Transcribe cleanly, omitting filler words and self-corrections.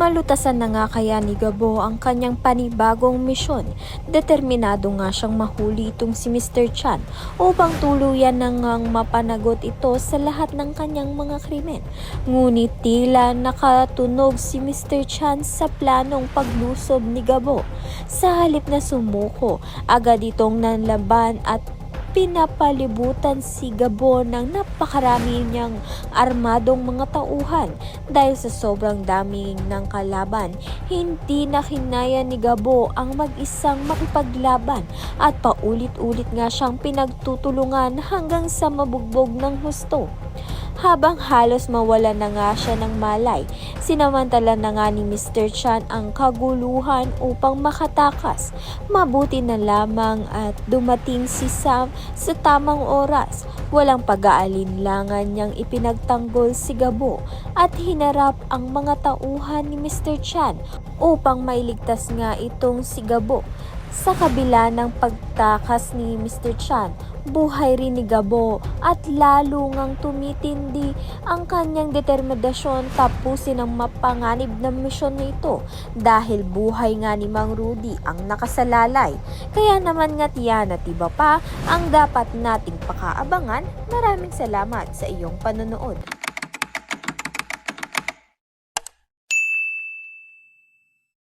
Malutasan na nga kaya ni Gabo ang kanyang panibagong misyon. Determinado nga siyang mahuli itong si Mr. Chan upang tuluyan na ngang mapanagot ito sa lahat ng kanyang mga krimen. Ngunit tila nakatunog si Mr. Chan sa planong paglusob ni Gabo. Sa halip na sumuko, agad itong nanlaban at pinapalibutan si Gabo ng napakarami niyang armadong mga tauhan. Dahil sa sobrang daming ng kalaban, hindi na kinaya ni Gabo ang mag-isang makipaglaban at paulit-ulit nga siyang pinagtutulungan hanggang sa mabugbog ng husto. Habang halos mawala na nga siya ng malay, sinamantala na nga ni Mr. Chan ang kaguluhan upang makatakas. Mabuti na lamang at dumating si Sam sa tamang oras. Walang pag-aalinlangan niyang ipinagtanggol si Gabo at hinarap ang mga tauhan ni Mr. Chan upang mailigtas nga itong si Gabo. Sa kabila ng pagtakas ni Mr. Chan, buhay rin ni Gabo at lalo ngang tumitindi ang kanyang determinasyon tapusin ang mapanganib na misyon na ito dahil buhay nga ni Mang Rudy ang nakasalalay. Kaya naman nga tiyan at iba pa ang dapat nating pakaabangan. Maraming salamat sa iyong panonood.